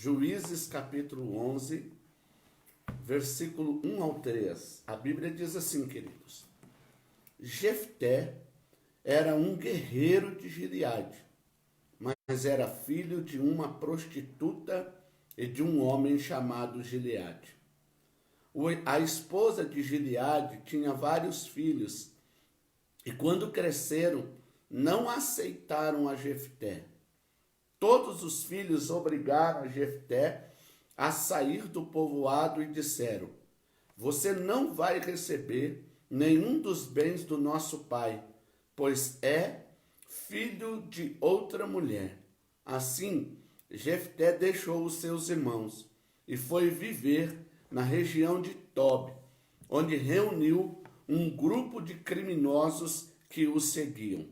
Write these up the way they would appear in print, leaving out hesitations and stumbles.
Juízes capítulo 11, versículo 1 ao 3. A Bíblia diz assim, queridos: Jefté era um guerreiro de Gileade, mas era filho de uma prostituta e de um homem chamado Gileade. A esposa de Gileade tinha vários filhos, e quando cresceram, não aceitaram a Jefté. Todos os filhos obrigaram a Jefté a sair do povoado e disseram: Você não vai receber nenhum dos bens do nosso pai, pois é filho de outra mulher. Assim, Jefté deixou os seus irmãos e foi viver na região de Tob, onde reuniu um grupo de criminosos que o seguiam.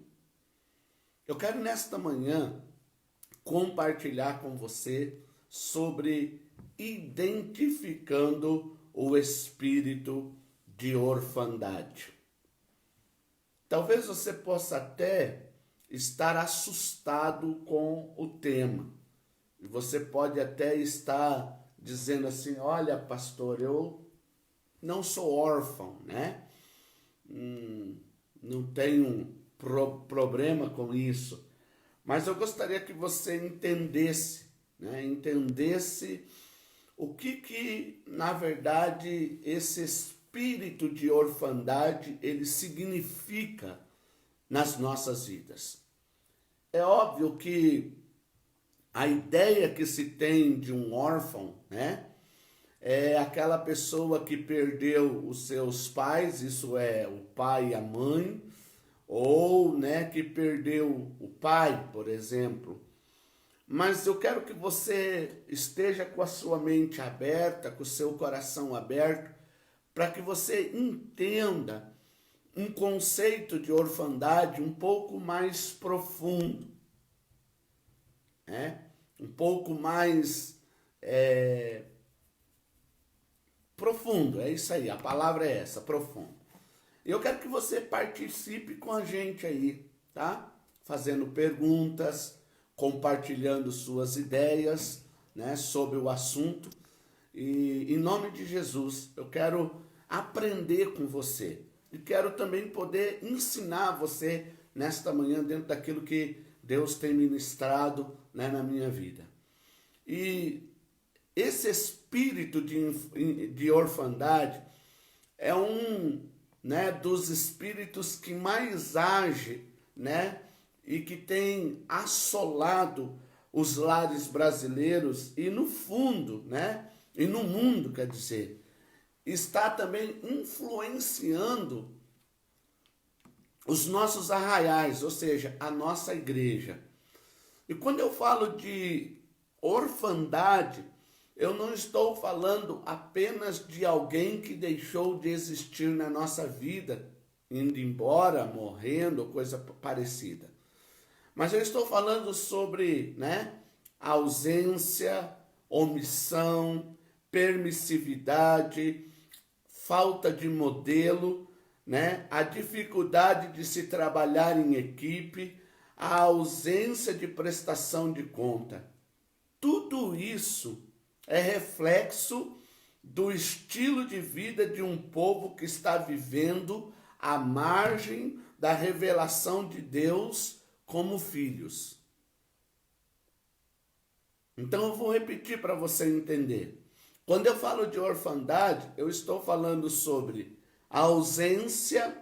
Eu quero nesta manhã compartilhar com você sobre identificando o espírito de orfandade. Talvez você possa até estar assustado com o tema. Você pode até estar dizendo assim: olha, pastor, eu não sou órfão, né? Não tenho problema com isso. Mas eu gostaria que você entendesse, né? Entendesse o que na verdade, esse espírito de orfandade, ele significa nas nossas vidas. É óbvio que a ideia que se tem de um órfão, né? É aquela pessoa que perdeu os seus pais, isso é, o pai e a mãe, ou, né, que perdeu o pai, por exemplo. Mas eu quero que você esteja com a sua mente aberta, com o seu coração aberto, para que você entenda um conceito de orfandade um pouco mais profundo, né? Um pouco mais profundo, é isso aí, a palavra é essa, profundo. Eu quero que você participe com a gente aí, tá? Fazendo perguntas, compartilhando suas ideias, né, sobre o assunto. E em nome de Jesus, eu quero aprender com você. E quero também poder ensinar você nesta manhã dentro daquilo que Deus tem ministrado, né, na minha vida. E esse espírito de orfandade é um, né, dos espíritos que mais age, né, e que tem assolado os lares brasileiros e no fundo, né, e no mundo, quer dizer, está também influenciando os nossos arraiais, ou seja, a nossa igreja. E quando eu falo de orfandade, eu não estou falando apenas de alguém que deixou de existir na nossa vida, indo embora, morrendo, coisa parecida. Mas eu estou falando sobre, né, ausência, omissão, permissividade, falta de modelo, né, a dificuldade de se trabalhar em equipe, a ausência de prestação de conta. Tudo isso é reflexo do estilo de vida de um povo que está vivendo à margem da revelação de Deus como filhos. Então eu vou repetir para você entender. Quando eu falo de orfandade, eu estou falando sobre ausência,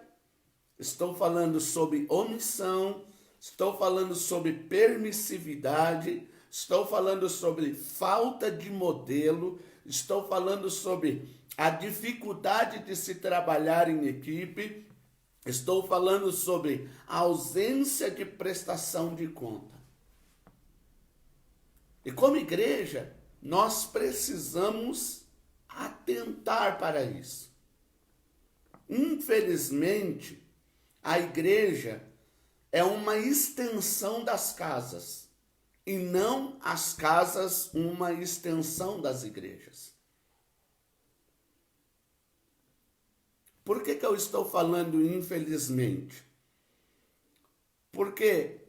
estou falando sobre omissão, estou falando sobre permissividade, estou falando sobre falta de modelo, estou falando sobre a dificuldade de se trabalhar em equipe, estou falando sobre a ausência de prestação de conta. E como igreja, nós precisamos atentar para isso. Infelizmente, a igreja é uma extensão das casas, e não as casas uma extensão das igrejas. Por que eu estou falando infelizmente? Porque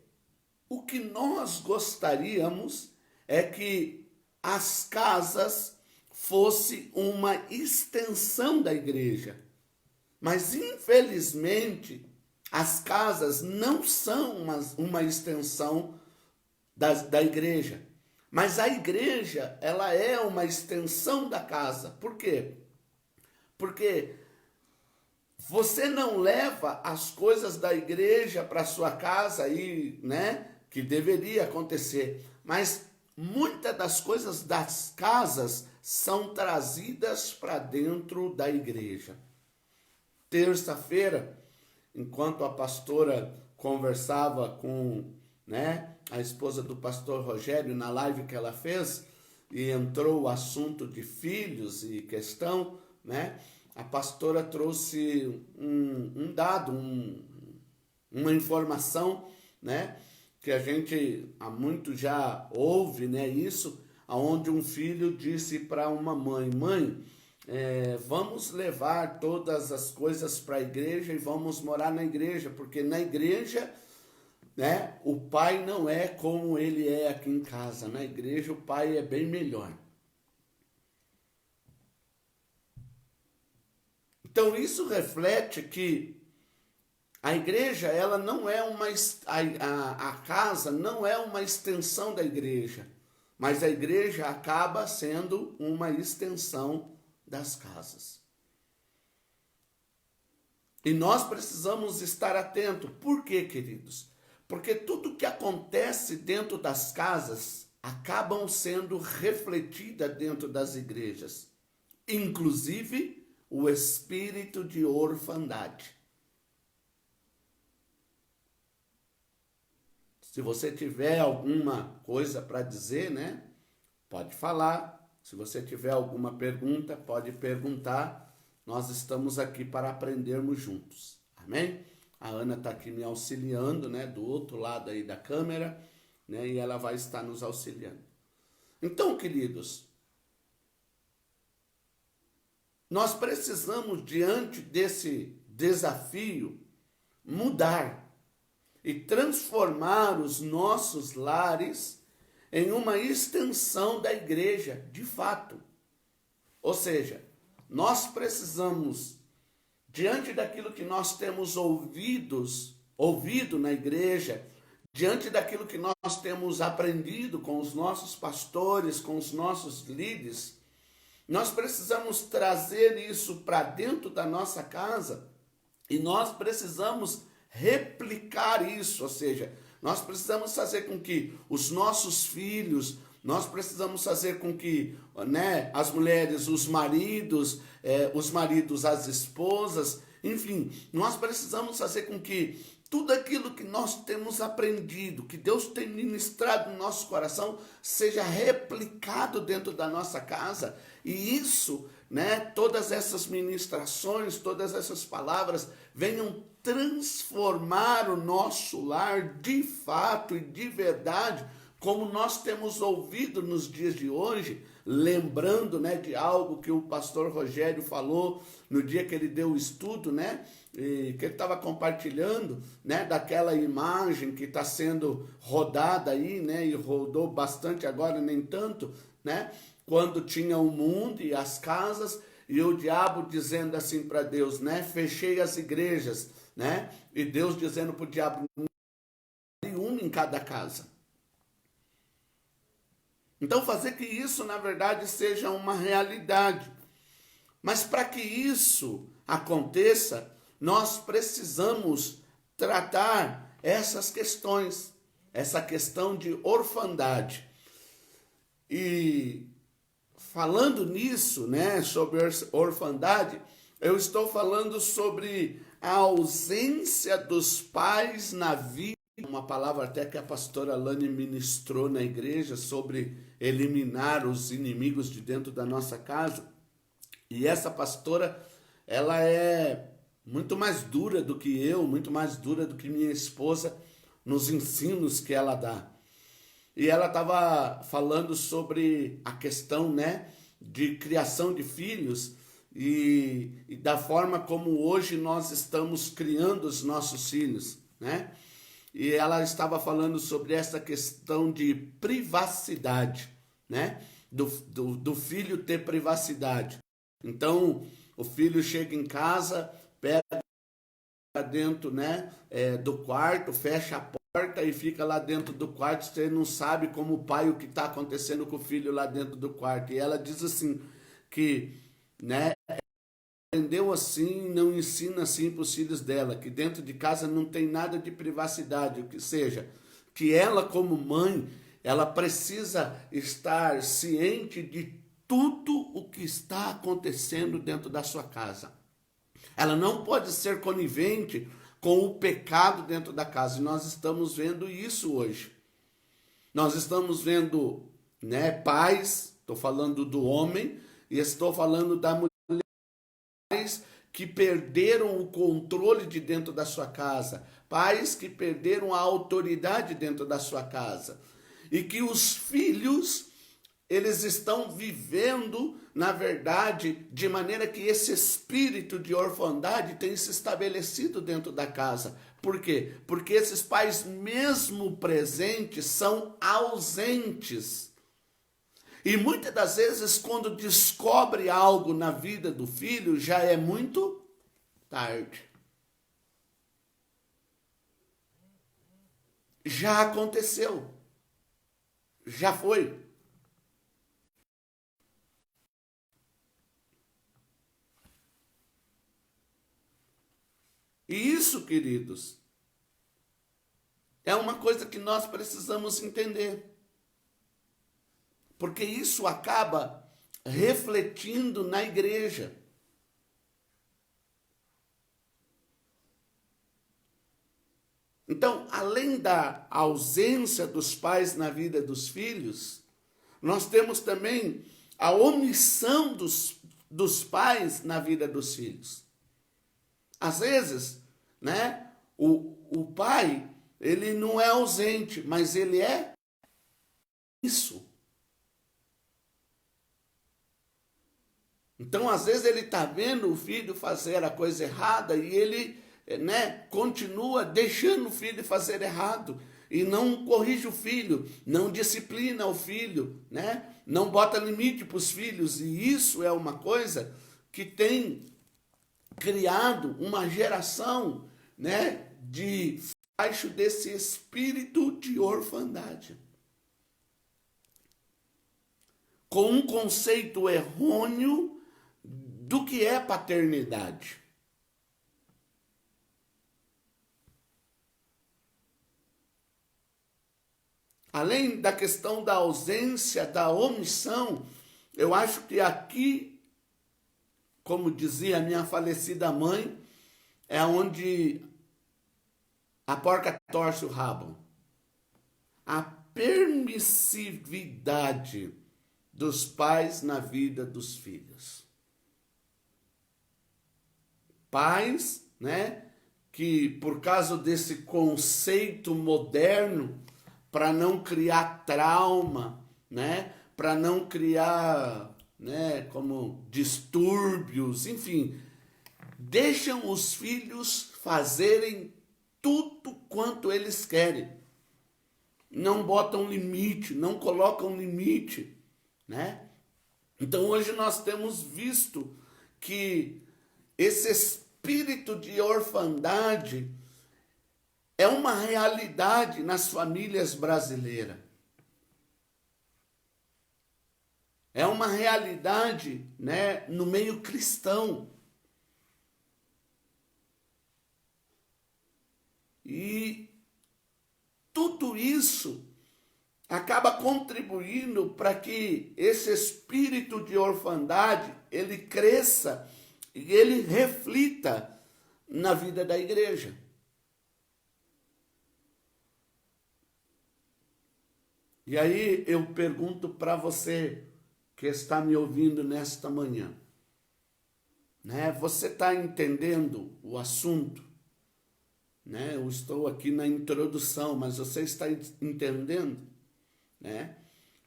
o que nós gostaríamos é que as casas fosse uma extensão da igreja. Mas, infelizmente, as casas não são uma extensão da igreja. Mas a igreja, ela é uma extensão da casa. Por quê? Porque você não leva as coisas da igreja para sua casa aí, né? Que deveria acontecer. Mas muitas das coisas das casas são trazidas para dentro da igreja. Terça-feira, enquanto a pastora conversava com, né, a esposa do pastor Rogério na live que ela fez, e entrou o assunto de filhos e questão, né? A pastora trouxe um dado, uma informação, né? Que a gente há muito já ouve, né? Isso, onde um filho disse para uma mãe: mãe, vamos levar todas as coisas para a igreja e vamos morar na igreja, porque na igreja, né, o pai não é como ele é aqui em casa. Na igreja o pai é bem melhor. Então isso reflete que a igreja, ela não é a casa não é uma extensão da igreja, mas a igreja acaba sendo uma extensão das casas. E nós precisamos estar atentos. Por quê, queridos? Porque tudo que acontece dentro das casas acabam sendo refletida dentro das igrejas, inclusive o espírito de orfandade. Se você tiver alguma coisa para dizer, né, pode falar. Se você tiver alguma pergunta, pode perguntar. Nós estamos aqui para aprendermos juntos. Amém? A Ana está aqui me auxiliando, né, do outro lado aí da câmera, né, e ela vai estar nos auxiliando. Então, queridos, nós precisamos, diante desse desafio, mudar e transformar os nossos lares em uma extensão da igreja, de fato. Ou seja, nós precisamos, diante daquilo que nós temos ouvido na igreja, diante daquilo que nós temos aprendido com os nossos pastores, com os nossos líderes, nós precisamos trazer isso para dentro da nossa casa e nós precisamos replicar isso, ou seja, nós precisamos fazer com que os nossos filhos, nós precisamos fazer com que, né, as mulheres, os maridos, as esposas, enfim, nós precisamos fazer com que tudo aquilo que nós temos aprendido, que Deus tem ministrado no nosso coração, seja replicado dentro da nossa casa. E isso, né, todas essas ministrações, todas essas palavras venham transformar o nosso lar de fato e de verdade, como nós temos ouvido nos dias de hoje, lembrando, né, de algo que o pastor Rogério falou no dia que ele deu o estudo, né, e que ele estava compartilhando, né, daquela imagem que está sendo rodada aí, né, e rodou bastante agora, nem tanto, né, quando tinha o mundo e as casas, e o diabo dizendo assim para Deus, né, fechei as igrejas, né, e Deus dizendo para o diabo, uma em cada casa. Então fazer que isso, na verdade, seja uma realidade. Mas para que isso aconteça, nós precisamos tratar essas questões, essa questão de orfandade. E falando nisso, né, sobre orfandade, eu estou falando sobre a ausência dos pais na vida. Uma palavra até que a pastora Lani ministrou na igreja sobre eliminar os inimigos de dentro da nossa casa. E essa pastora, ela é muito mais dura do que eu, muito mais dura do que minha esposa nos ensinos que ela dá. E ela estava falando sobre a questão, né, de criação de filhos e da forma como hoje nós estamos criando os nossos filhos, né? E ela estava falando sobre essa questão de privacidade, né? do filho ter privacidade. Então, o filho chega em casa, pega dentro, né, do quarto, fecha a porta e fica lá dentro do quarto. Você não sabe como pai o que está acontecendo com o filho lá dentro do quarto. E ela diz assim que, né, aprendeu assim, não ensina assim para os filhos dela, que dentro de casa não tem nada de privacidade, o que seja, que ela como mãe, ela precisa estar ciente de tudo o que está acontecendo dentro da sua casa. Ela não pode ser conivente com o pecado dentro da casa. E nós estamos vendo isso hoje. Nós estamos vendo, né, pais, estou falando do homem, e estou falando da mulher, pais que perderam o controle de dentro da sua casa, pais que perderam a autoridade dentro da sua casa. E que os filhos, eles estão vivendo, na verdade, de maneira que esse espírito de orfandade tem se estabelecido dentro da casa. Por quê? Porque esses pais, mesmo presentes, são ausentes. E muitas das vezes, quando descobre algo na vida do filho, já é muito tarde. Já aconteceu. Já foi. E isso, queridos, é uma coisa que nós precisamos entender. Porque isso acaba refletindo na igreja. Então, além da ausência dos pais na vida dos filhos, nós temos também a omissão dos pais na vida dos filhos. Às vezes, né, o pai, ele não é ausente, mas ele é isso. Então, às vezes, ele está vendo o filho fazer a coisa errada e ele, né, continua deixando o filho fazer errado e não corrige o filho, não disciplina o filho, né, não bota limite para os filhos. E isso é uma coisa que tem criado uma geração, né, debaixo desse espírito de orfandade, com um conceito errôneo do que é paternidade. Além da questão da ausência, da omissão, eu acho que aqui, como dizia a minha falecida mãe, é onde a porca torce o rabo. A permissividade dos pais na vida dos filhos. Pais, né, que por causa desse conceito moderno, para não criar trauma, né, para não criar, né, como distúrbios, enfim, deixam os filhos fazerem tudo quanto eles querem. Não botam limite, não colocam limite, né? Então hoje nós temos visto que esse espírito de orfandade é uma realidade nas famílias brasileiras. É uma realidade, né, no meio cristão. E tudo isso acaba contribuindo para que esse espírito de orfandade ele cresça e ele reflita na vida da igreja. E aí eu pergunto para você que está me ouvindo nesta manhã, né? Você está entendendo o assunto? Né? Eu estou aqui na introdução, mas você está entendendo, né,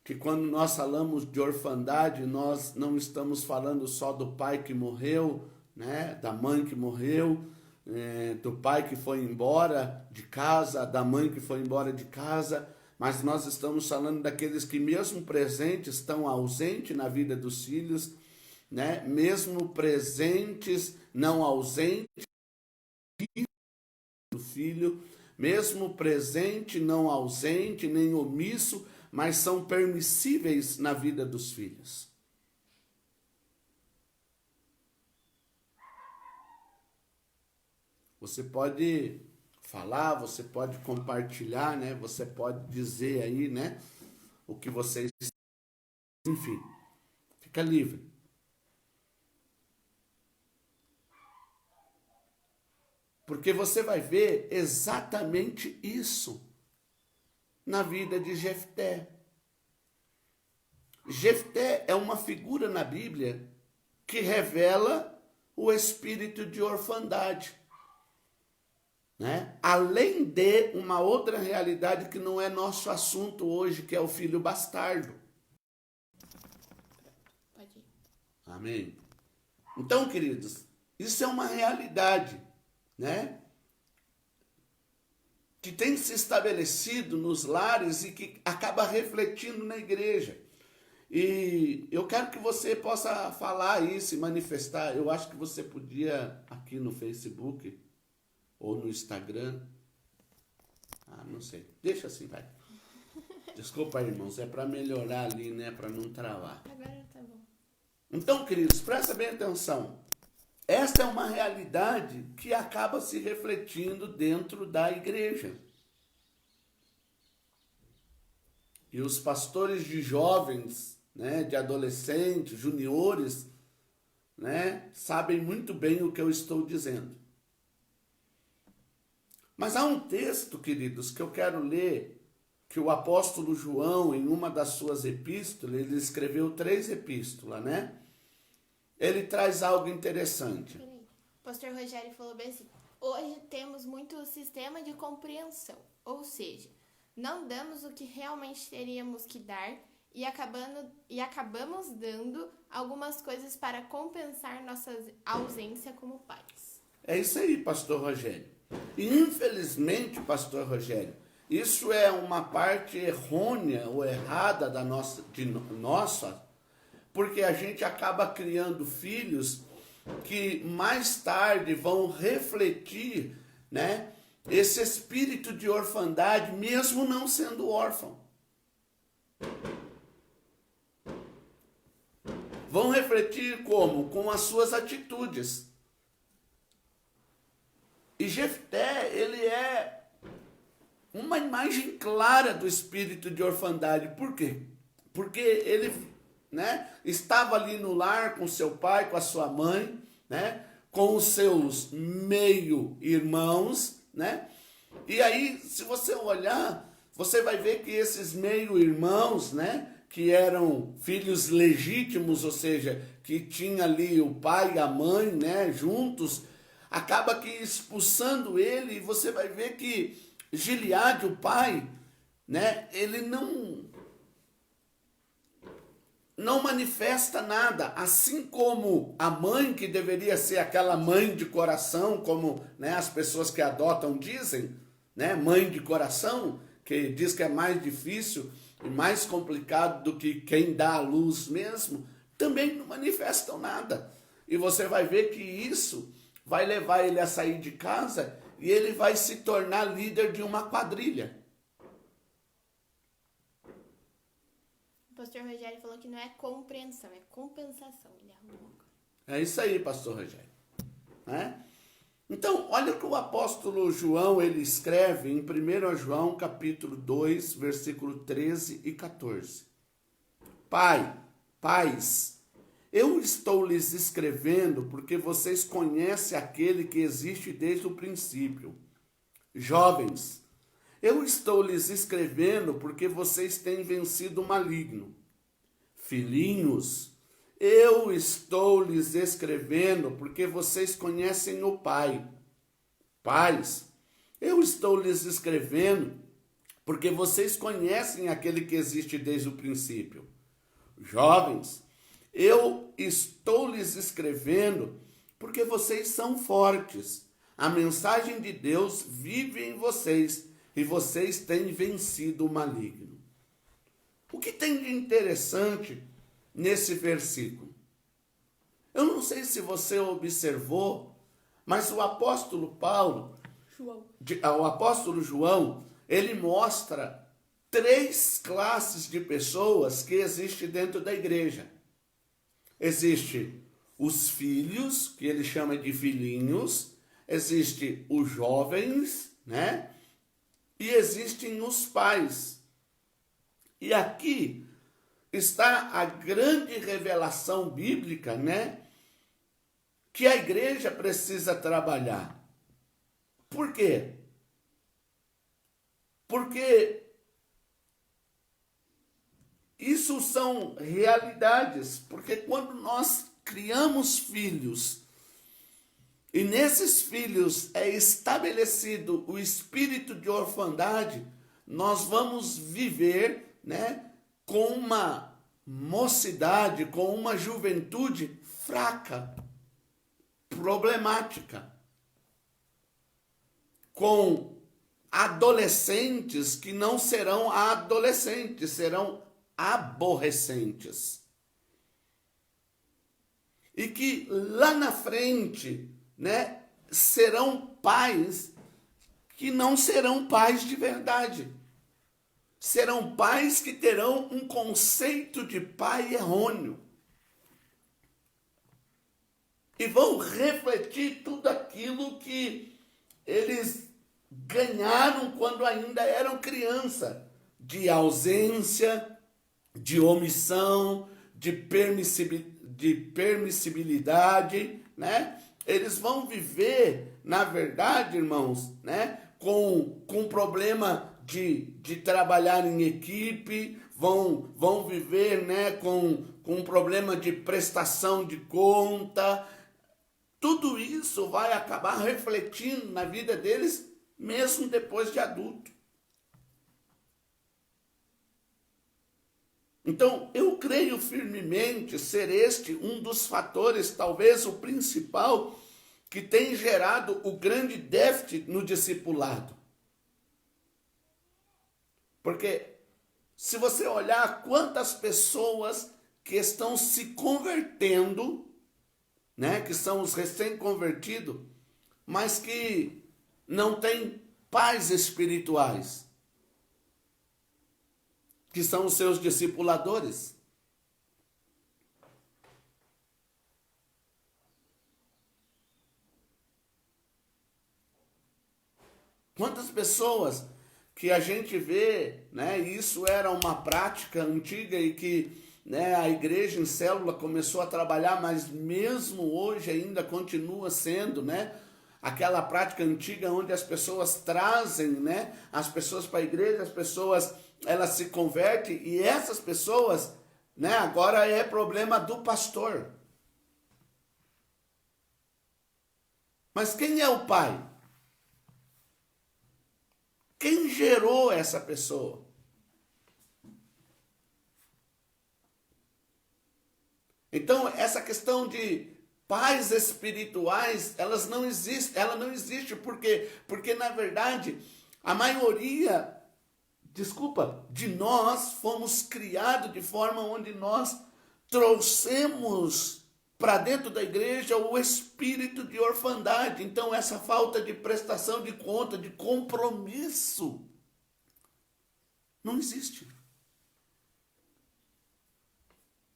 que quando nós falamos de orfandade, nós não estamos falando só do pai que morreu, né, da mãe que morreu, do pai que foi embora de casa, da mãe que foi embora de casa, mas nós estamos falando daqueles que mesmo presentes estão ausentes na vida dos filhos, né? Mesmo presentes, não ausentes do filho, mesmo presente, não ausente, nem omisso, mas são permissíveis na vida dos filhos. Você pode falar, você pode compartilhar, né? Você pode dizer aí, né? O que vocês... Enfim, fica livre. Porque você vai ver exatamente isso na vida de Jefté. Jefté é uma figura na Bíblia que revela o espírito de orfandade, né? Além de uma outra realidade que não é nosso assunto hoje, que é o filho bastardo. Pode ir. Amém? Então, queridos, isso é uma realidade, né? Que tem se estabelecido nos lares e que acaba refletindo na igreja. E eu quero que você possa falar isso e manifestar. Eu acho que você podia aqui no Facebook ou no Instagram. Não sei. Deixa assim, vai. Desculpa, irmãos, é para melhorar ali, né? Para não travar. Agora tá bom. Então, queridos, presta bem atenção. Esta é uma realidade que acaba se refletindo dentro da igreja. E os pastores de jovens, né, de adolescentes, juniores, né, sabem muito bem o que eu estou dizendo. Mas há um texto, queridos, que eu quero ler, que o apóstolo João, em uma das suas epístolas, ele escreveu 3 epístolas, né? Ele traz algo interessante. Peraí. O pastor Rogério falou bem assim: hoje temos muito sistema de compreensão, ou seja, não damos o que realmente teríamos que dar e acabamos dando algumas coisas para compensar nossa ausência como pais. É isso aí, pastor Rogério. E infelizmente, pastor Rogério, isso é uma parte errônea ou errada da nossa, porque a gente acaba criando filhos que mais tarde vão refletir, né, esse espírito de orfandade, mesmo não sendo órfão. Vão refletir como? Com as suas atitudes. E Jefté, ele é uma imagem clara do espírito de orfandade. Por quê? Porque ele, né, estava ali no lar com seu pai, com a sua mãe, né, com os seus meio-irmãos, né? E aí, se você olhar, você vai ver que esses meio-irmãos, né, que eram filhos legítimos, ou seja, que tinha ali o pai e a mãe, né, juntos, acaba que expulsando ele, e você vai ver que Gileade, o pai, né, ele não manifesta nada, assim como a mãe, que deveria ser aquela mãe de coração, como, né, as pessoas que adotam dizem, né, mãe de coração, que diz que é mais difícil e mais complicado do que quem dá a luz mesmo, também não manifestam nada. E você vai ver que isso vai levar ele a sair de casa e ele vai se tornar líder de uma quadrilha. O pastor Rogério falou que não é compreensão, é compensação. Ele arrumou. É isso aí, pastor Rogério. Né? Então, olha o que o apóstolo João ele escreve em 1 João capítulo 2, versículo 13 e 14. Pais, eu estou lhes escrevendo porque vocês conhecem aquele que existe desde o princípio. Jovens, eu estou lhes escrevendo porque vocês têm vencido o maligno. Filhinhos, eu estou lhes escrevendo porque vocês conhecem o Pai. Pais, eu estou lhes escrevendo porque vocês conhecem aquele que existe desde o princípio. Jovens, eu estou lhes escrevendo porque vocês são fortes. A mensagem de Deus vive em vocês, e vocês têm vencido o maligno. O que tem de interessante nesse versículo? Eu não sei se você observou, mas o apóstolo o apóstolo João, ele mostra 3 classes de pessoas que existem dentro da igreja. Existe os filhos, que ele chama de filhinhos, existe os jovens, né? E existem os pais. E aqui está a grande revelação bíblica, né? Que a igreja precisa trabalhar. Por quê? Porque isso são realidades. Porque quando nós criamos filhos, e nesses filhos é estabelecido o espírito de orfandade, nós vamos viver, né, com uma mocidade, com uma juventude fraca, problemática, com adolescentes que não serão adolescentes, serão aborrecentes. E que lá na frente, né, serão pais que não serão pais de verdade. Serão pais que terão um conceito de pai errôneo. E vão refletir tudo aquilo que eles ganharam quando ainda eram criança. De ausência, de omissão, de permissibilidade, né? Eles vão viver, na verdade, irmãos, né, com problema de trabalhar em equipe, vão viver, né, com problema de prestação de conta. Tudo isso vai acabar refletindo na vida deles, mesmo depois de adulto. Então, eu creio firmemente ser este um dos fatores, talvez o principal, que tem gerado o grande déficit no discipulado. Porque se você olhar quantas pessoas que estão se convertendo, né, que são os recém-convertidos, mas que não têm pais espirituais, que são os seus discipuladores. Quantas pessoas que a gente vê, né, isso era uma prática antiga e que, né, a igreja em célula começou a trabalhar, mas mesmo hoje ainda continua sendo, né, aquela prática antiga onde as pessoas trazem, né, as pessoas para a igreja, as pessoas elas se convertem e essas pessoas, né, agora é problema do pastor. Mas quem é o pai? Quem gerou essa pessoa? Então, essa questão de pais espirituais, ela não existe porque na verdade, a maioria, de nós fomos criados de forma onde nós trouxemos para dentro da igreja o espírito de orfandade. Então, essa falta de prestação de conta, de compromisso, não existe.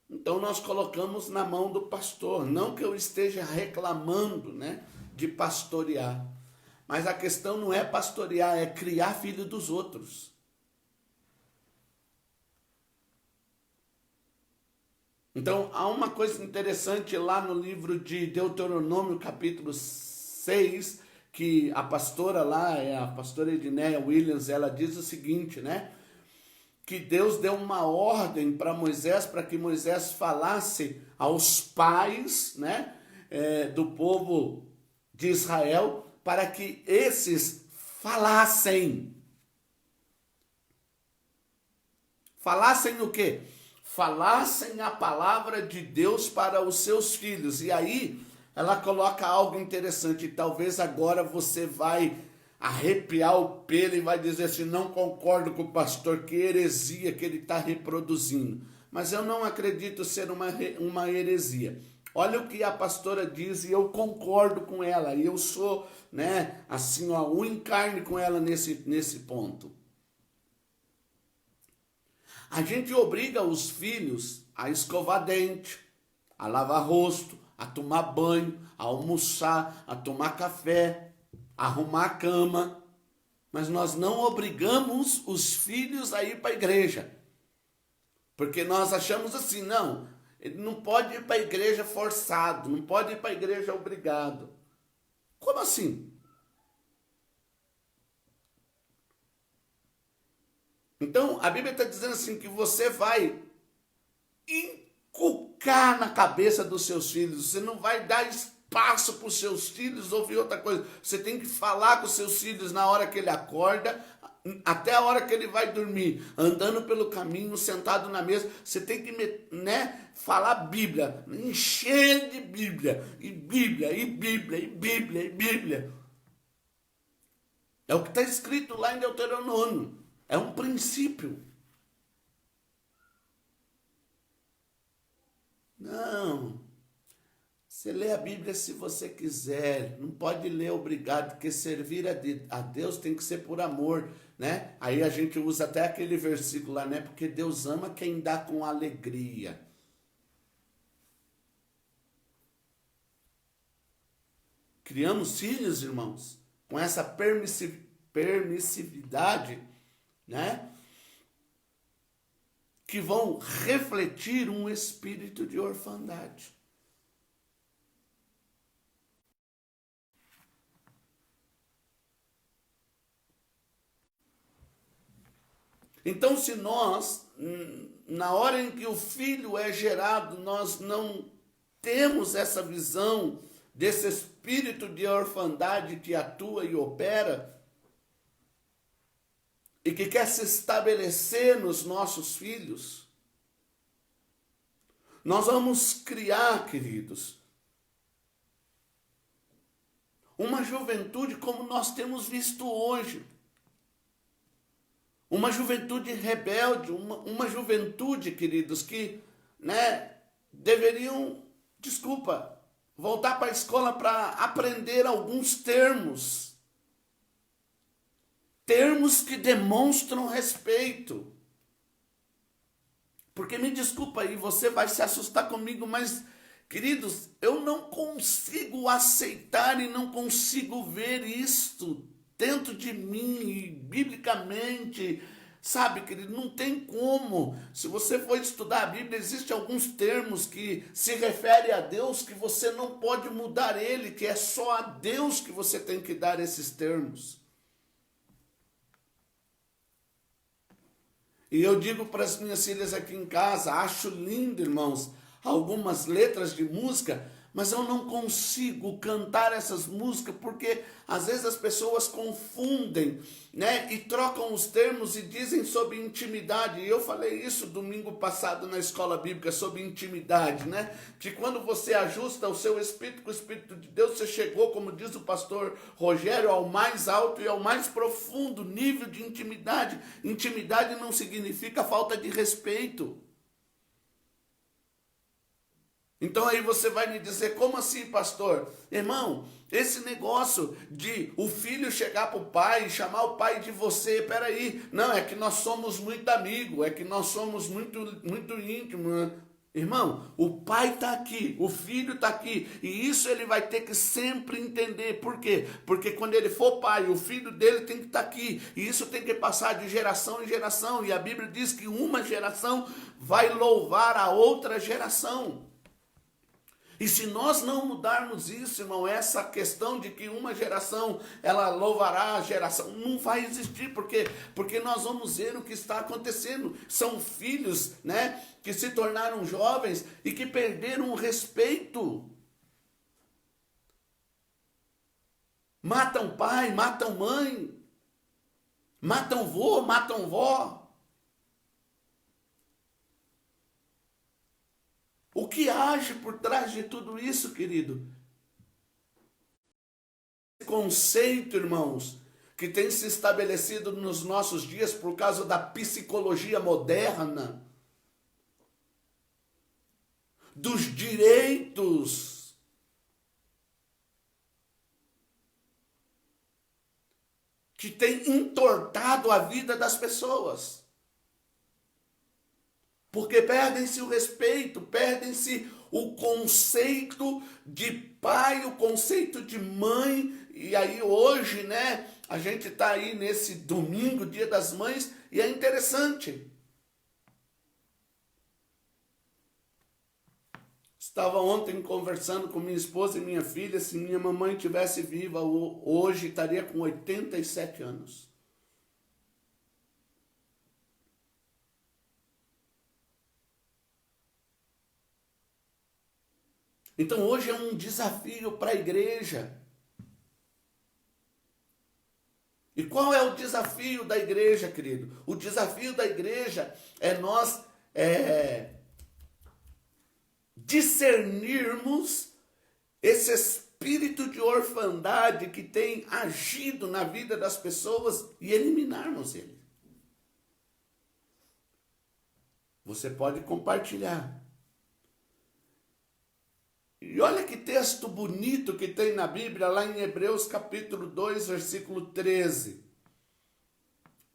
Então, nós colocamos na mão do pastor. Não que eu esteja reclamando, né, de pastorear. Mas a questão não é pastorear, é criar filho dos outros. Então, há uma coisa interessante lá no livro de Deuteronômio, capítulo 6, que a pastora lá, a pastora Edneia Williams, ela diz o seguinte, né? Que Deus deu uma ordem para Moisés, para que Moisés falasse aos pais, né, do povo de Israel, para que esses falassem. Falassem o quê? Falassem a palavra de Deus para os seus filhos. E aí ela coloca algo interessante. Talvez agora você vai arrepiar o pelo e vai dizer assim, não concordo com o pastor, que heresia que ele está reproduzindo. Mas eu não acredito ser uma heresia. Olha o que a pastora diz e eu concordo com ela. E eu sou, né, assim, ó, um em carne com ela nesse ponto. A gente obriga os filhos a escovar dente, a lavar rosto, a tomar banho, a almoçar, a tomar café, a arrumar a cama. Mas nós não obrigamos os filhos a ir para a igreja. Porque nós achamos assim, não, ele não pode ir para a igreja forçado, não pode ir para a igreja obrigado. Como assim? Então, a Bíblia está dizendo assim, que você vai inculcar na cabeça dos seus filhos, você não vai dar espaço para os seus filhos ouvir outra coisa. Você tem que falar com os seus filhos na hora que ele acorda, até a hora que ele vai dormir, andando pelo caminho, sentado na mesa. Você tem que, né, falar Bíblia, encher de Bíblia, e Bíblia, e Bíblia, e Bíblia, e Bíblia. É o que está escrito lá em Deuteronômio. É um princípio. Não. Você lê a Bíblia se você quiser. Não pode ler obrigado, porque servir a Deus tem que ser por amor, né? Aí a gente usa até aquele versículo lá, né? Porque Deus ama quem dá com alegria. Criamos filhos, irmãos, com essa permissividade, né? Que vão refletir um espírito de orfandade. Então, se nós, na hora em que o filho é gerado, nós não temos essa visão desse espírito de orfandade que atua e opera, e que quer se estabelecer nos nossos filhos, nós vamos criar, queridos, uma juventude como nós temos visto hoje. Uma juventude rebelde, uma juventude, queridos, que, né, deveriam, voltar para a escola para aprender alguns termos. Termos que demonstram respeito. Porque me desculpa aí, você vai se assustar comigo, mas, queridos, eu não consigo aceitar e não consigo ver isto dentro de mim, biblicamente, sabe, querido, não tem como. Se você for estudar a Bíblia, existem alguns termos que se referem a Deus que você não pode mudar ele, que é só a Deus que você tem que dar esses termos. E eu digo para as minhas filhas aqui em casa, acho lindo, irmãos, algumas letras de música, mas eu não consigo cantar essas músicas porque às vezes as pessoas confundem, né? E trocam os termos e dizem sobre intimidade. E eu falei isso domingo passado na escola bíblica sobre intimidade, né? Que quando você ajusta o seu espírito com o Espírito de Deus, você chegou, como diz o pastor Rogério, ao mais alto e ao mais profundo nível de intimidade. Intimidade não significa falta de respeito. Então aí você vai me dizer, como assim, pastor? Irmão, esse negócio de o filho chegar para o pai e chamar o pai de você, peraí, não, é que nós somos muito amigos, é que nós somos muito íntimos, né? Irmão, o pai está aqui, o filho está aqui, e isso ele vai ter que sempre entender. Por quê? Porque quando ele for pai, o filho dele tem que estar aqui, e isso tem que passar de geração em geração, e a Bíblia diz que uma geração vai louvar a outra geração. E se nós não mudarmos isso, irmão, essa questão de que uma geração, ela louvará a geração, não vai existir, porque nós vamos ver o que está acontecendo. São filhos, né, que se tornaram jovens e que perderam o respeito. Matam pai, matam mãe, matam vô, matam vó. O que age por trás de tudo isso, querido? Esse conceito, irmãos, que tem se estabelecido nos nossos dias por causa da psicologia moderna, dos direitos, que tem entortado a vida das pessoas. Porque perdem-se o respeito, perdem-se o conceito de pai, o conceito de mãe. E aí hoje, né, a gente está aí nesse domingo, Dia das Mães, e é interessante. Estava ontem conversando com minha esposa e minha filha, se minha mamãe tivesse viva hoje, estaria com 87 anos. Então hoje é um desafio para a igreja. E qual é o desafio da igreja, querido? O desafio da igreja é nós discernirmos esse espírito de orfandade que tem agido na vida das pessoas e eliminarmos ele. Você pode compartilhar. E olha que texto bonito que tem na Bíblia, lá em Hebreus capítulo 2, versículo 13.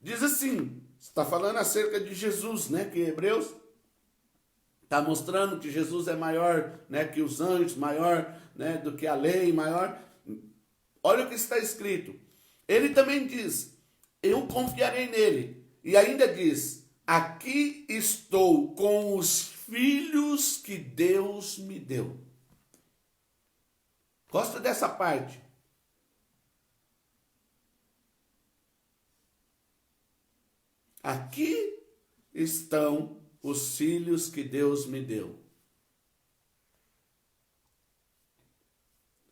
Diz assim, está falando acerca de Jesus, né? Que Hebreus está mostrando que Jesus é maior, né, que os anjos, maior, né, do que a lei, maior. Olha o que está escrito. Ele também diz, eu confiarei nele. E ainda diz, aqui estou com os filhos que Deus me deu. Gosto dessa parte. Aqui estão os filhos que Deus me deu.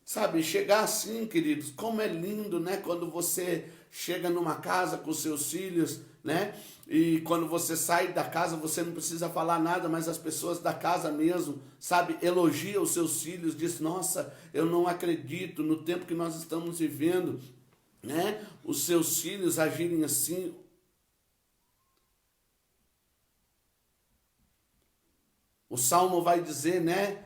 Sabe, chegar assim, queridos, como é lindo, né? Quando você chega numa casa com seus filhos, né? E quando você sai da casa, você não precisa falar nada, mas as pessoas da casa mesmo, sabe, elogiam os seus filhos, diz, nossa, eu não acredito no tempo que nós estamos vivendo, né? Os seus filhos agirem assim. O Salmo vai dizer, né,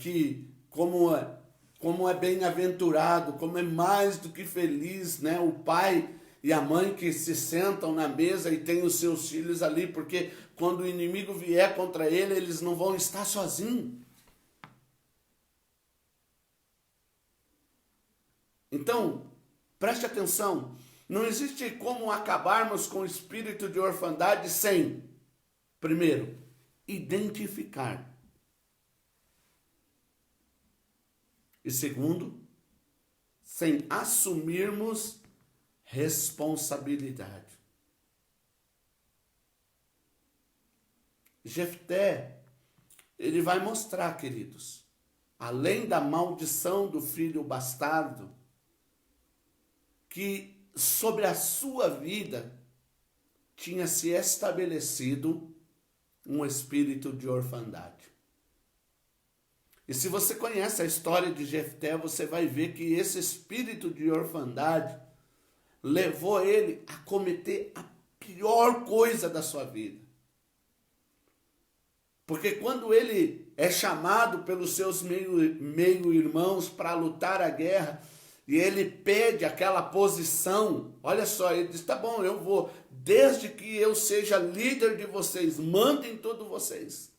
que como é bem-aventurado, como é mais do que feliz, né, o pai e a mãe que se sentam na mesa e têm os seus filhos ali, porque quando o inimigo vier contra ele, eles não vão estar sozinhos. Então, preste atenção, não existe como acabarmos com o espírito de orfandade sem, primeiro, identificar. E segundo, sem assumirmos responsabilidade. Jefté, ele vai mostrar, queridos, além da maldição do filho bastardo, que sobre a sua vida tinha se estabelecido um espírito de orfandade. E se você conhece a história de Jefté, você vai ver que esse espírito de orfandade levou ele a cometer a pior coisa da sua vida. Porque quando ele é chamado pelos seus meio-irmãos para lutar a guerra, e ele pede aquela posição, olha só, ele diz, tá bom, eu vou, desde que eu seja líder de vocês, mandem tudo vocês.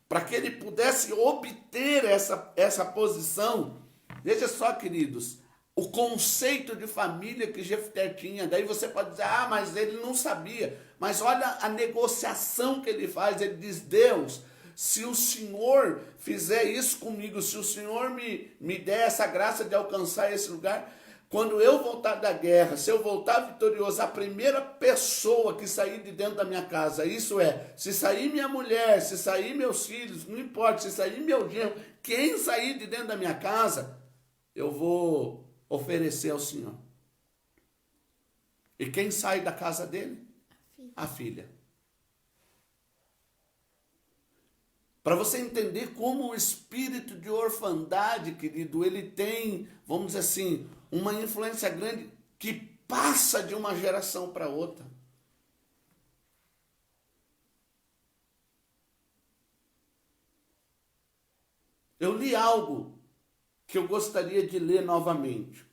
Para que ele pudesse obter essa posição, veja só, queridos, o conceito de família que Jefté tinha. Daí você pode dizer, mas ele não sabia. Mas olha a negociação que ele faz. Ele diz, Deus, se o Senhor fizer isso comigo, se o Senhor me der essa graça de alcançar esse lugar, quando eu voltar da guerra, se eu voltar vitorioso, a primeira pessoa que sair de dentro da minha casa, isso é, se sair minha mulher, se sair meus filhos, não importa, se sair meu genro, quem sair de dentro da minha casa, eu vou oferecer ao Senhor. E quem sai da casa dele? A filha. Para você entender como o espírito de orfandade, querido, ele tem, vamos dizer assim, uma influência grande que passa de uma geração para outra. Eu li algo que eu gostaria de ler novamente.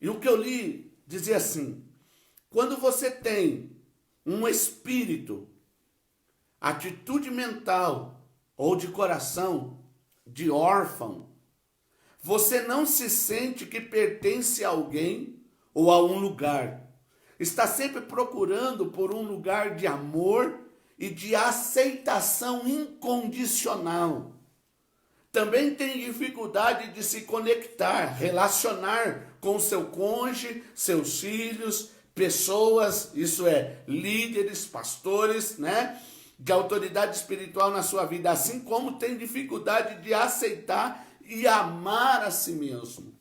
E o que eu li dizia assim: quando você tem um espírito, atitude mental ou de coração de órfão, você não se sente que pertence a alguém ou a um lugar. Está sempre procurando por um lugar de amor e de aceitação incondicional. Também tem dificuldade de se conectar, relacionar com seu cônjuge, seus filhos, pessoas, isso é, líderes, pastores, né, de autoridade espiritual na sua vida, assim como tem dificuldade de aceitar e amar a si mesmo.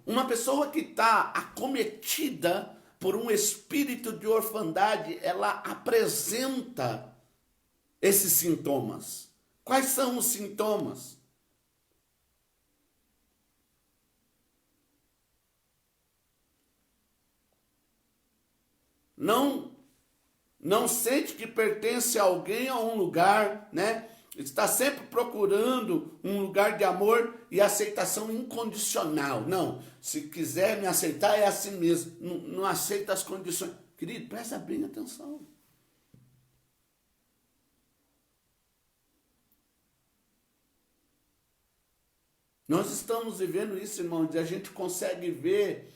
Uma pessoa que está acometida por um espírito de orfandade, ela apresenta esses sintomas. Quais são os sintomas? Não sente que pertence a alguém ou a um lugar, né? Está sempre procurando um lugar de amor e aceitação incondicional. Não, se quiser me aceitar é assim mesmo. Não aceita as condições. Querido, presta bem atenção. Nós estamos vivendo isso, irmão, e a gente consegue ver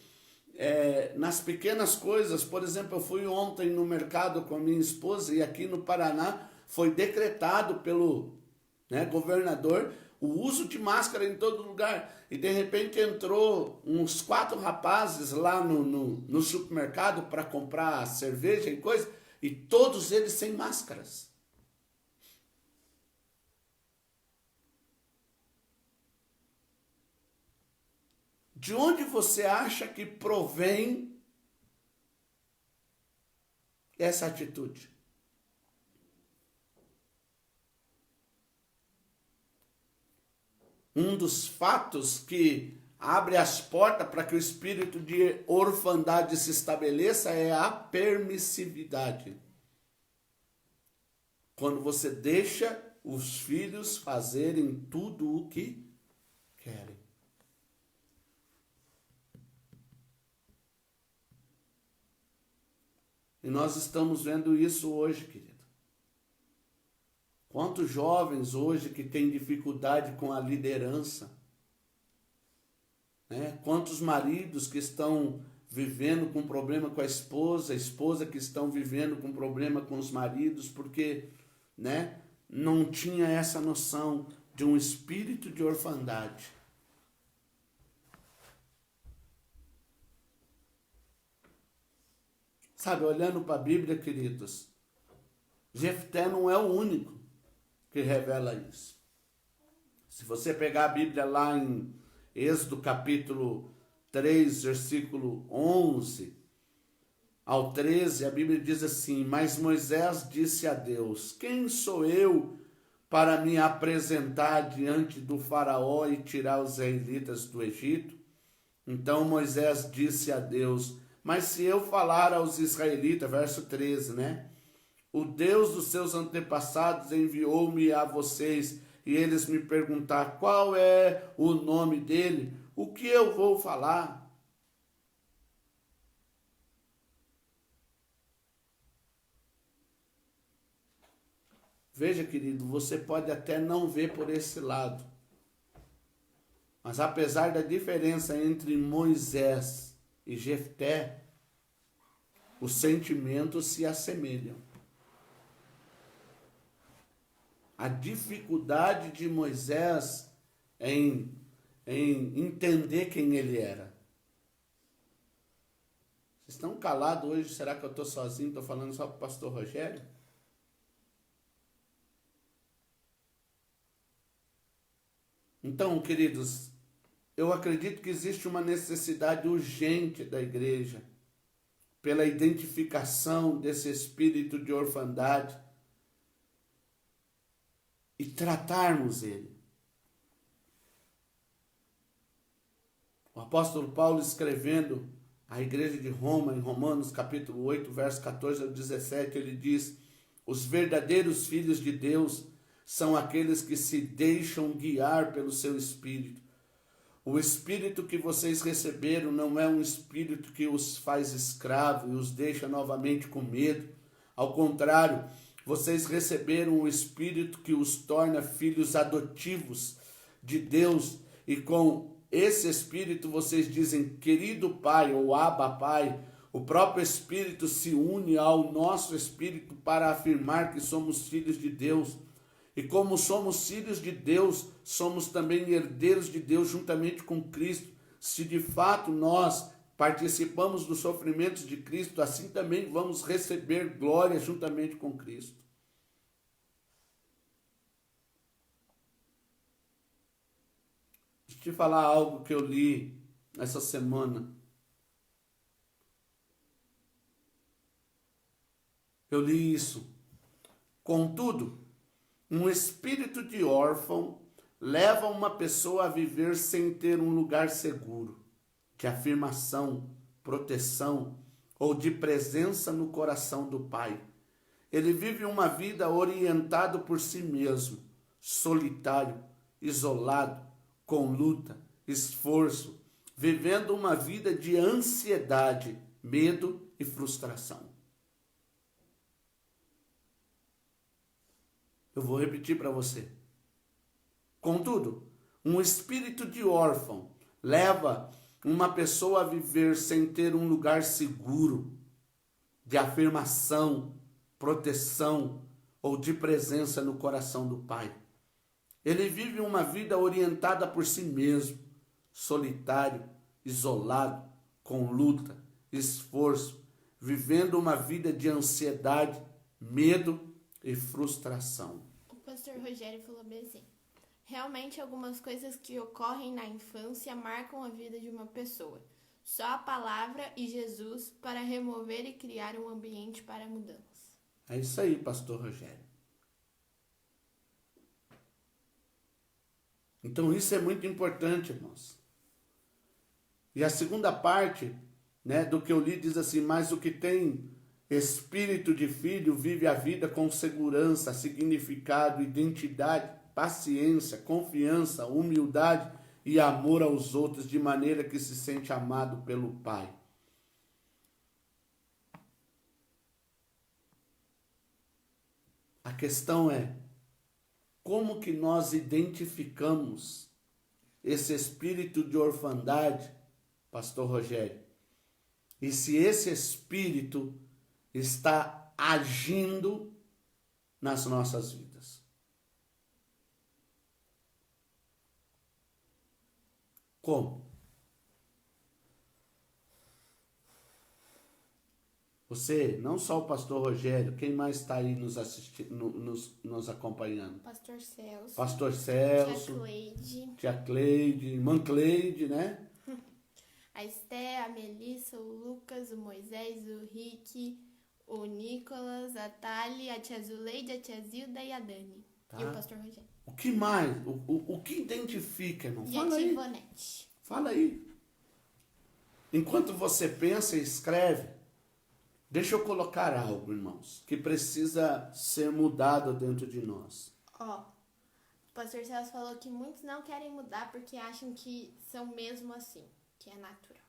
nas pequenas coisas. Por exemplo, eu fui ontem no mercado com a minha esposa e aqui no Paraná foi decretado pelo governador o uso de máscara em todo lugar. E de repente entrou uns 4 rapazes lá no supermercado para comprar cerveja e coisa, e todos eles sem máscaras. De onde você acha que provém essa atitude? Um dos fatos que abre as portas para que o espírito de orfandade se estabeleça é a permissividade. Quando você deixa os filhos fazerem tudo o que querem. E nós estamos vendo isso hoje, querido. Quantos jovens hoje que têm dificuldade com a liderança, né? Quantos maridos que estão vivendo com problema com a esposa que estão vivendo com problema com os maridos, porque, né, não tinha essa noção de um espírito de orfandade. Sabe, olhando para a Bíblia, queridos, Jefté não é o único que revela isso. Se você pegar a Bíblia lá em Êxodo capítulo 3, versículo 11 ao 13, a Bíblia diz assim: mas Moisés disse a Deus: quem sou eu para me apresentar diante do faraó e tirar os israelitas do Egito? Então Moisés disse a Deus: mas se eu falar aos israelitas, verso 13, né? O Deus dos seus antepassados enviou-me a vocês e eles me perguntar qual é o nome dele, o que eu vou falar? Veja, querido, você pode até não ver por esse lado, mas apesar da diferença entre Moisés e Jefté, os sentimentos se assemelham. A dificuldade de Moisés em entender quem ele era. Vocês estão calados hoje? Será que eu estou sozinho? Estou falando só para o pastor Rogério? Então, queridos, eu acredito que existe uma necessidade urgente da igreja pela identificação desse espírito de orfandade, e tratarmos ele. O apóstolo Paulo, escrevendo à igreja de Roma, em Romanos capítulo 8, verso 14 ao 17, ele diz: os verdadeiros filhos de Deus são aqueles que se deixam guiar pelo seu Espírito. O Espírito que vocês receberam não é um Espírito que os faz escravos e os deixa novamente com medo. Ao contrário, vocês receberam o Espírito que os torna filhos adotivos de Deus, e com esse Espírito vocês dizem, querido Pai, ou Abba Pai. O próprio Espírito se une ao nosso Espírito para afirmar que somos filhos de Deus. E como somos filhos de Deus, somos também herdeiros de Deus juntamente com Cristo. Se de fato nós participamos dos sofrimentos de Cristo, assim também vamos receber glória juntamente com Cristo. Deixa eu te falar algo que eu li essa semana. Eu li isso. Contudo, um espírito de órfão leva uma pessoa a viver sem ter um lugar seguro, de afirmação, proteção ou de presença no coração do pai. Ele vive uma vida orientado por si mesmo, solitário, isolado, com luta, esforço, vivendo uma vida de ansiedade, medo e frustração. Eu vou repetir para você. Contudo, um espírito de órfão leva uma pessoa a viver sem ter um lugar seguro, de afirmação, proteção ou de presença no coração do pai. Ele vive uma vida orientada por si mesmo, solitário, isolado, com luta, esforço, vivendo uma vida de ansiedade, medo e frustração. O pastor Rogério falou bem assim: realmente algumas coisas que ocorrem na infância marcam a vida de uma pessoa. Só a palavra e Jesus para remover e criar um ambiente para mudança. É isso aí, pastor Rogério. Então isso é muito importante, irmãos. E a segunda parte, do que eu li diz assim: mas o que tem espírito de filho vive a vida com segurança, significado, identidade, paciência, confiança, humildade e amor aos outros, de maneira que se sente amado pelo Pai. A questão é, como que nós identificamos esse espírito de orfandade, pastor Rogério? E se esse espírito está agindo nas nossas vidas? Como? Você, não só o pastor Rogério, quem mais está aí nos assistindo, nos acompanhando? Pastor Celso. Pastor Celso. Tia Cleide. Tia Cleide, irmã Cleide, né? A Esté, a Melissa, o Lucas, o Moisés, o Rick, o Nicolas, a Thali, a tia Zuleide, a tia Zilda e a Dani. Tá. E o pastor Rogério. O que mais? O que identifica, irmão? E Fala a tia aí. Ivonete. Fala aí. Enquanto você pensa e escreve, deixa eu colocar algo, irmãos, que precisa ser mudado dentro de nós. O pastor Celso falou que muitos não querem mudar porque acham que são mesmo assim, que é natural.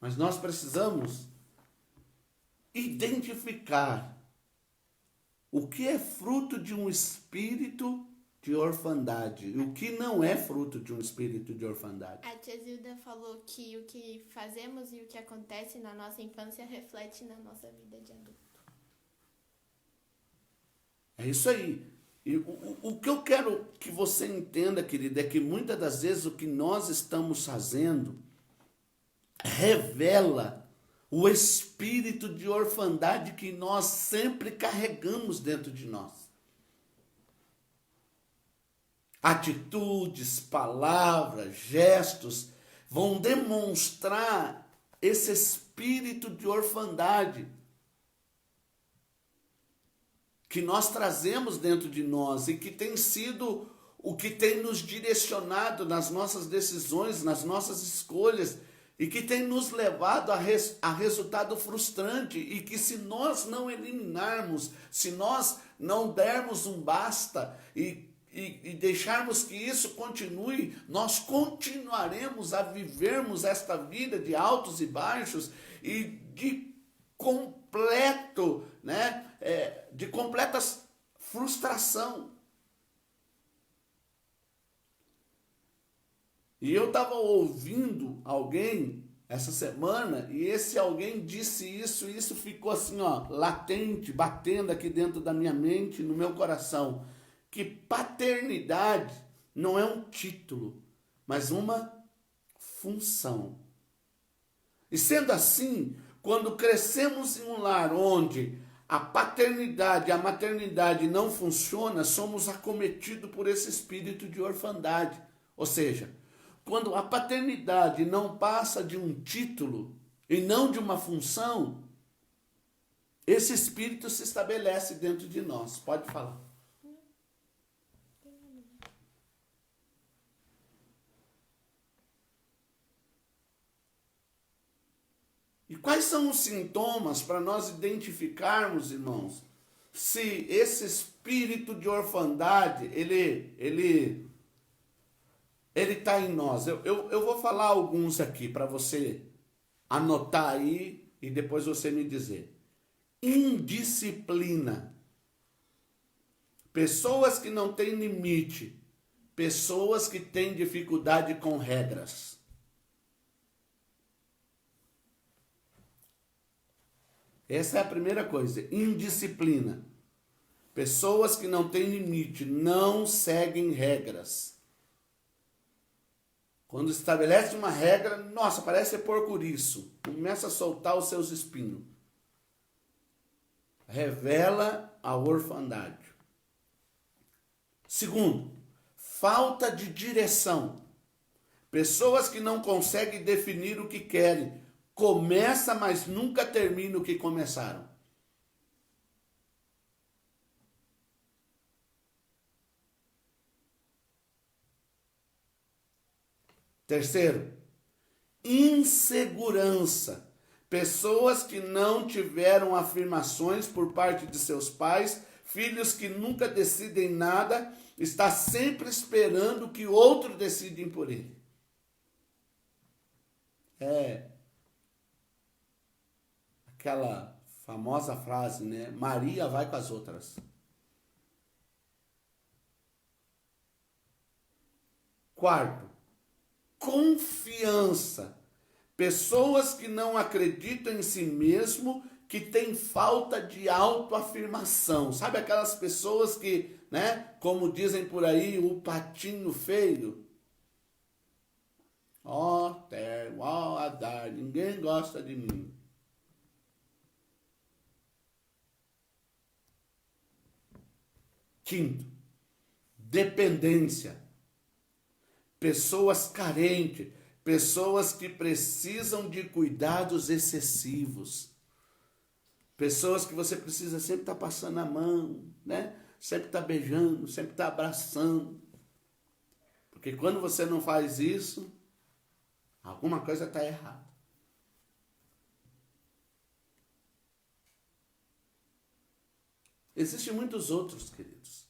Mas nós precisamos identificar o que é fruto de um espírito de orfandade e o que não é fruto de um espírito de orfandade. A tia Zilda falou que o que fazemos e o que acontece na nossa infância reflete na nossa vida de adulto. É isso aí. E o que eu quero que você entenda, querida, é que muitas das vezes o que nós estamos fazendo revela o espírito de orfandade que nós sempre carregamos dentro de nós. Atitudes, palavras, gestos vão demonstrar esse espírito de orfandade. que nós trazemos dentro de nós e que tem sido o que tem nos direcionado nas nossas decisões, nas nossas escolhas, e que tem nos levado a resultado frustrante, e que se nós não eliminarmos, se nós não dermos um basta e deixarmos que isso continue, nós continuaremos a vivermos esta vida de altos e baixos e de completo, de completa frustração. E eu estava ouvindo alguém essa semana, e esse alguém disse isso, e isso ficou assim, latente, batendo aqui dentro da minha mente, no meu coração, que paternidade não é um título, mas uma função. E sendo assim, quando crescemos em um lar onde a paternidade e a maternidade não funciona, somos acometidos por esse espírito de orfandade. Ou seja, quando a paternidade não passa de um título e não de uma função, esse espírito se estabelece dentro de nós. Pode falar. E quais são os sintomas para nós identificarmos, irmãos, se esse espírito de orfandade, ele está em nós? Eu vou falar alguns aqui para você anotar aí e depois você me dizer. Indisciplina. Pessoas que não têm limite. Pessoas que têm dificuldade com regras. Essa é a primeira coisa, indisciplina. Pessoas que não têm limite, não seguem regras. Quando estabelece uma regra, nossa, parece ser porco-riço. Começa a soltar os seus espinhos. Revela a orfandade. Segundo, falta de direção. Pessoas que não conseguem definir o que querem. Começa, mas nunca termina o que começaram. Terceiro, insegurança. Pessoas que não tiveram afirmações por parte de seus pais, filhos que nunca decidem nada, está sempre esperando que outro decidem por ele. Aquela famosa frase, Maria vai com as outras. Quarto, confiança. Pessoas que não acreditam em si mesmo, que têm falta de autoafirmação. Sabe aquelas pessoas que, como dizem por aí, o patinho feio? Azar, ninguém gosta de mim. Quinto, dependência. Pessoas carentes, pessoas que precisam de cuidados excessivos. Pessoas que você precisa sempre estar passando a mão, Sempre estar beijando, sempre estar abraçando. Porque quando você não faz isso, alguma coisa está errada. Existem muitos outros, queridos.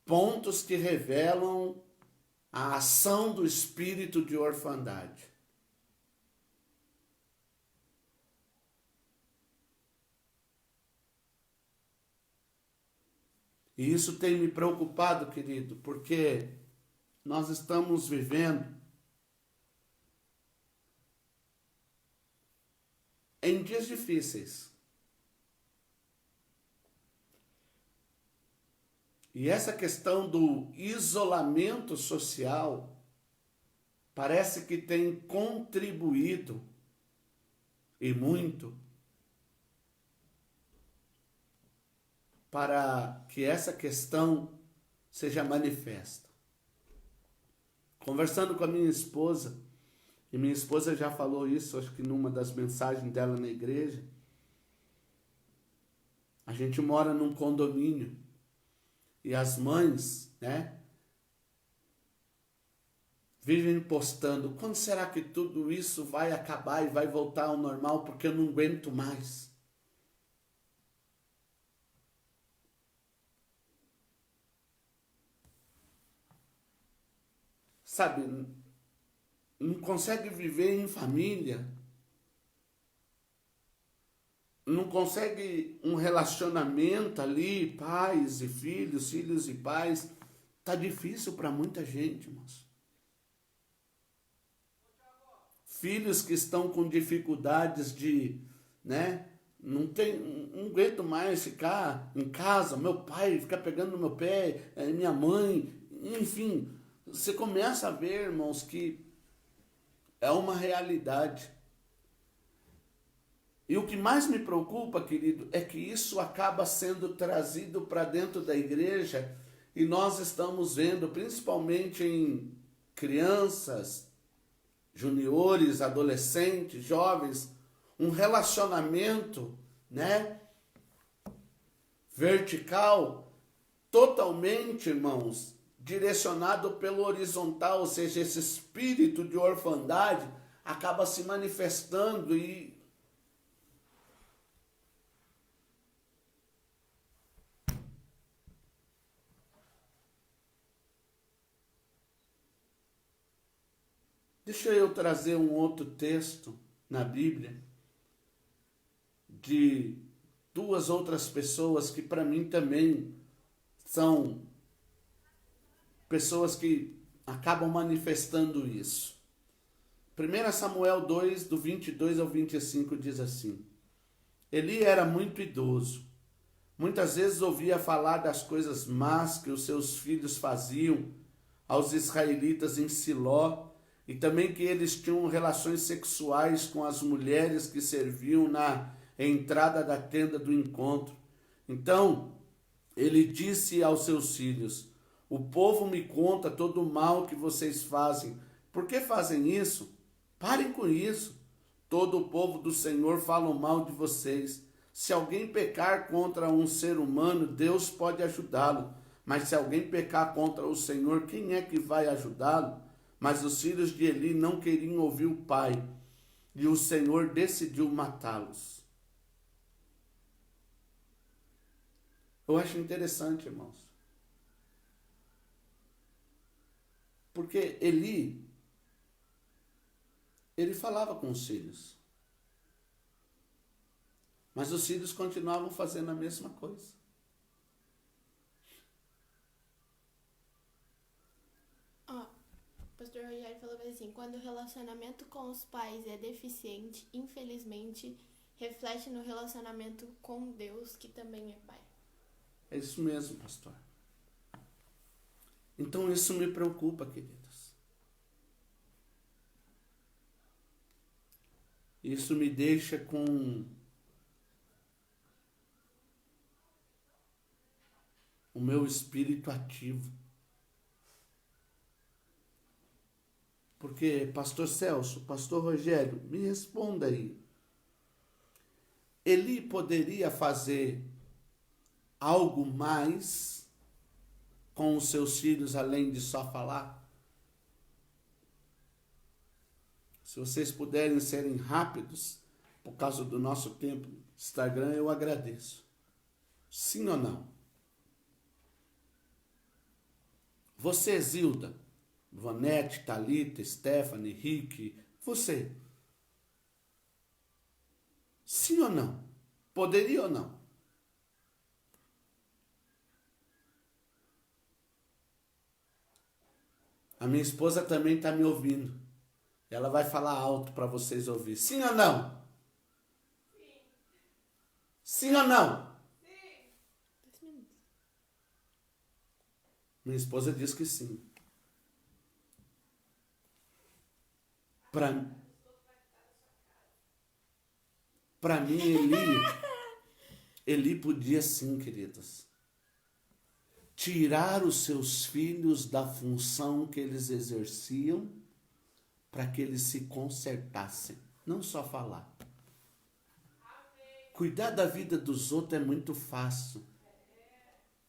Pontos que revelam a ação do espírito de orfandade. E isso tem me preocupado, querido, porque nós estamos vivendo em dias difíceis. E essa questão do isolamento social parece que tem contribuído, e muito, para que essa questão seja manifesta. Conversando com a minha esposa, e minha esposa já falou isso, acho que numa das mensagens dela na igreja, A gente mora num condomínio e as mães, né, vivem postando: quando será que tudo isso vai acabar e vai voltar ao normal, porque eu não aguento mais. Sabe, não consegue viver em família, não consegue um relacionamento ali, pais e filhos, filhos e pais. Tá difícil para muita gente, irmãos. Filhos que estão com dificuldades de, né, não aguento mais ficar em casa, meu pai fica pegando no meu pé, minha mãe, enfim, você começa a ver, irmãos, que é uma realidade. E o que mais me preocupa, querido, é que isso acaba sendo trazido para dentro da igreja e nós estamos vendo, principalmente em crianças, juniores, adolescentes, jovens, um relacionamento, né, vertical, totalmente, irmãos, direcionado pelo horizontal, ou seja, esse espírito de orfandade acaba se manifestando e deixa eu trazer um outro texto na Bíblia de duas outras pessoas que para mim também são pessoas que acabam manifestando isso. 1 Samuel 2, do 22 ao 25 diz assim: Eli era muito idoso. Muitas vezes ouvia falar das coisas más que os seus filhos faziam aos israelitas em Siló, e também que eles tinham relações sexuais com as mulheres que serviam na entrada da tenda do encontro. Então, ele disse aos seus filhos: o povo me conta todo o mal que vocês fazem. Por que fazem isso? Parem com isso. Todo o povo do Senhor fala mal de vocês. Se alguém pecar contra um ser humano, Deus pode ajudá-lo. Mas se alguém pecar contra o Senhor, quem é que vai ajudá-lo? Mas os filhos de Eli não queriam ouvir o pai, e o Senhor decidiu matá-los. Eu acho interessante, irmãos. Porque Eli, ele falava com os filhos. Mas os filhos continuavam fazendo a mesma coisa. O pastor Rogério falou assim: quando o relacionamento com os pais é deficiente, infelizmente, reflete no relacionamento com Deus, que também é pai. É isso mesmo, pastor. Então isso me preocupa, queridos. Isso me deixa com o meu espírito ativo. Porque, pastor Celso, pastor Rogério, me responda aí. Eli poderia fazer algo mais com os seus filhos, além de só falar? Se vocês puderem serem rápidos, por causa do nosso tempo, Instagram, eu agradeço. Sim ou não? Você, Zilda, Vanete, Thalita, Stephanie, Rick, você. Sim ou não? Poderia ou não? A minha esposa também está me ouvindo. Ela vai falar alto para vocês ouvirem. Sim ou não? Sim. Sim ou não? Sim. 2 minutos. Minha esposa diz que sim. Para mim, Eli podia sim, queridos, tirar os seus filhos da função que eles exerciam para que eles se consertassem, não só falar. Cuidar da vida dos outros é muito fácil.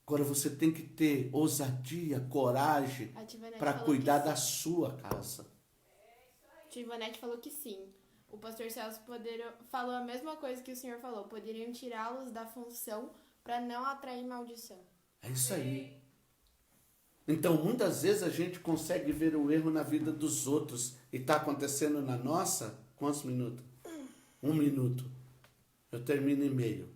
Agora você tem que ter ousadia, coragem A Tivanete para falou cuidar que da sim. sua casa. Tivanete falou que sim. O pastor Celso falou a mesma coisa que o senhor falou. Poderiam tirá-los da função para não atrair maldição. É isso aí. Então, muitas vezes a gente consegue ver o erro na vida dos outros e está acontecendo na nossa. Quantos minutos? 1 minuto. Eu termino em meio. O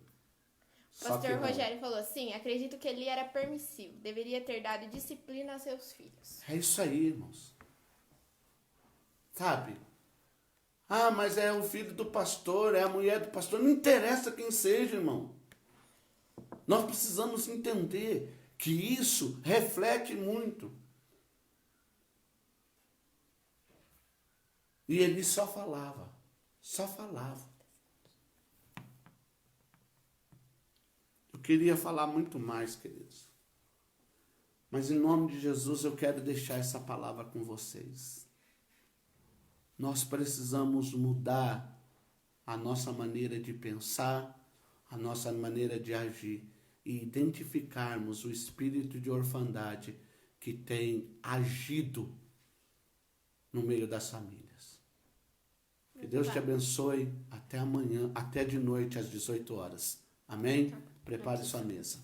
Só que pastor não. Rogério falou, sim, acredito que ele era permissivo. Deveria ter dado disciplina a seus filhos. É isso aí, irmãos. Sabe? Ah, mas é o filho do pastor, é a mulher do pastor. Não interessa quem seja, irmão. Nós precisamos entender que isso reflete muito. E ele só falava. Só falava. Eu queria falar muito mais, queridos. Mas em nome de Jesus eu quero deixar essa palavra com vocês. Nós precisamos mudar a nossa maneira de pensar, a nossa maneira de agir e identificarmos o espírito de orfandade que tem agido no meio das famílias. Que Deus te abençoe. Até amanhã, até de noite às 18 horas. Amém? Prepare sua mesa.